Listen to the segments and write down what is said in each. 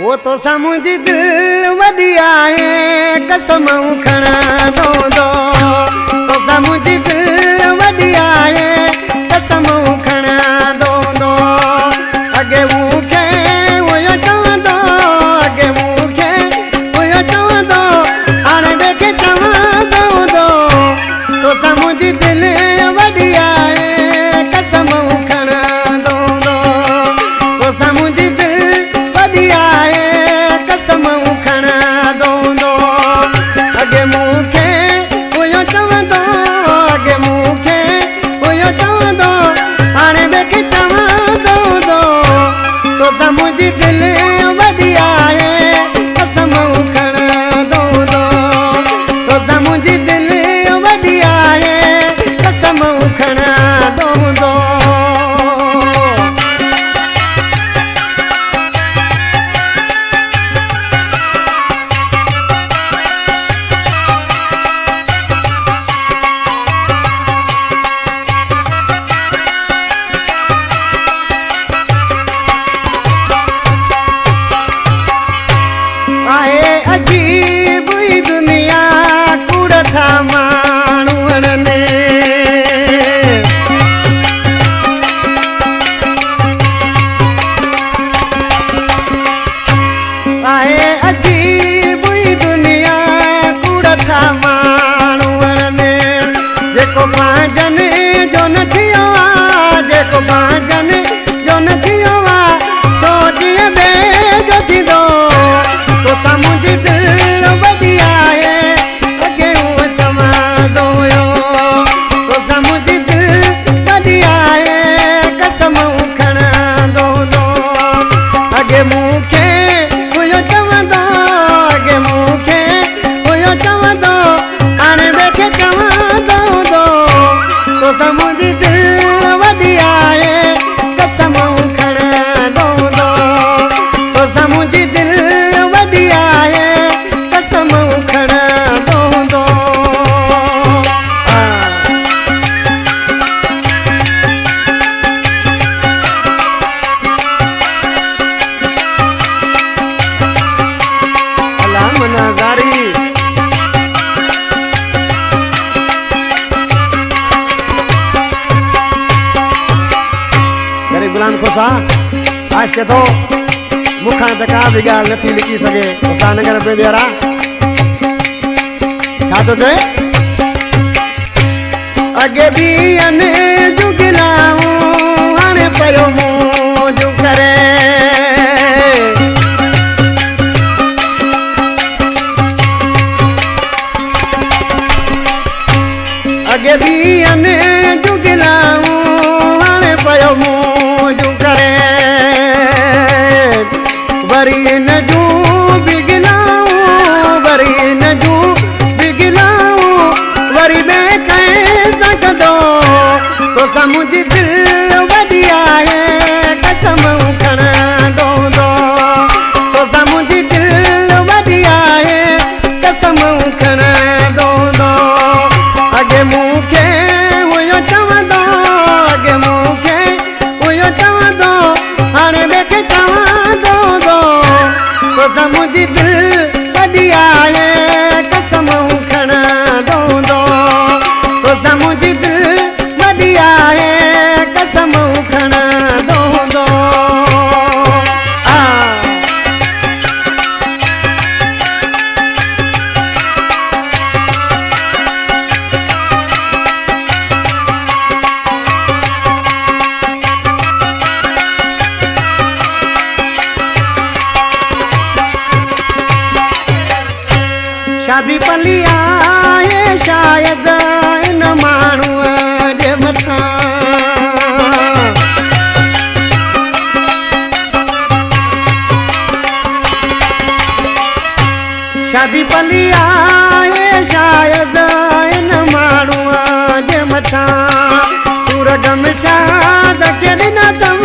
वो तो मुंहिंजी दिल वॾी आहे कसम खणा दो तो मुंहिंजी दिल वॾी आहे कसम खणा दो अॻे मूंखे हुयो चवंदो अॻे मूंखे हुयो चवंदो हाणे वेखे चवंदो तो मुंहिंजी दिल वॾी आहे कसम खणा दो तो मुंहिंजी दिल वॾी आहे कसम खणा दो अॻे मूंखे हुयो चवंदो अॻे मूंखे हुयो चवंदो हाणे वेखे चवंदो तो मुंहिंजी दिल वॾी आहे कसम खणा दो तो मुंहिंजी दिल वॾी आहे कसम खणा दो अजीब ही दुनिया कूड़ था माण्हुनि ने आहे अजीब ही दुनिया कूड़ था माण्हुनि ने जेको पंहिंजनि जो न थियो आहे जेको पंहिंजनि जो न थियो आहे सो जीअं ॿिए जो थींदो तो मुंहिंजी दिल वॾी आहे अॻे हूअ चवंदो हुयो तो मुंहिंजी दिल वॾी आहे कसम खणंदो अॻे मूंखे हुयो चवंदो अॻे मूंखे हुयो चवंदो हाणे वेखे चवंदो तो मुंहिंजी दिल वॾी आहे कसम खणंदो तो मुंहिंजी दिल वॾी आहे कसम खणंदो अल्लाह मनाज़ारी गरीब गुलाम खोसा आज के तो मुखां त का बि ॻाल्हि नथी लिखी सघे उसा नगर पे ॾेरा छा थो चए अॻे बि अने जुगलाऊं हाणे पियो मौज करे अॻे बि अने जुगलाऊं हाणे पियो मौज करे वरी इन जूं बिगलाऊं वरी इन जूं बिगलाऊं वरी ॿिए कंहिं सां गॾो तो मुंहिंजी दिल वॾी आहे कसम खणंदो तो मुंहिंजी दिल वॾी आहे कसम खणंदो अॻे मूंखे हुयो चवंदो अॻे मूंखे हुयो चवंदो हाणे वेखे चवंदो तो मुंहिंजी दिल वॾी आहे कसम खणंदो तो मुंहिंजी दिल वॾी आहे कसम खणंदो शादी पली आहे शायदि इन माण्हूअ जे मथां शादी पली आहे शायदि इन माण्हूअ जे मथां सूरग में शाद के ॾिना अथम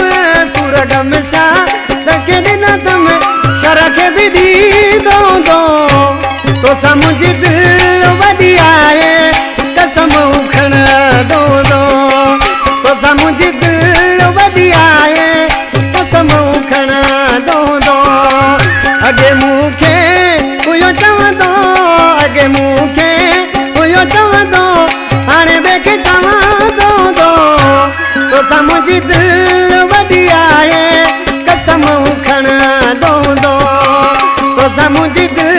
सूरग में शाद के ॾिना अथम शर खे बि ॾींदो तो मुंहिंजी दिल वॾी आहे कसम खणंदो तो मुंहिंजी दिल वॾी आहे कसम खणंदो अगे मूंखे उहो चवंदो अगे मूंखे उहो चवंदो हाणे ॿिए चवंदो तोसां मुंहिंजी दिलि वॾी आहे कसम खणंदो तोसां मुंहिंजी दिलि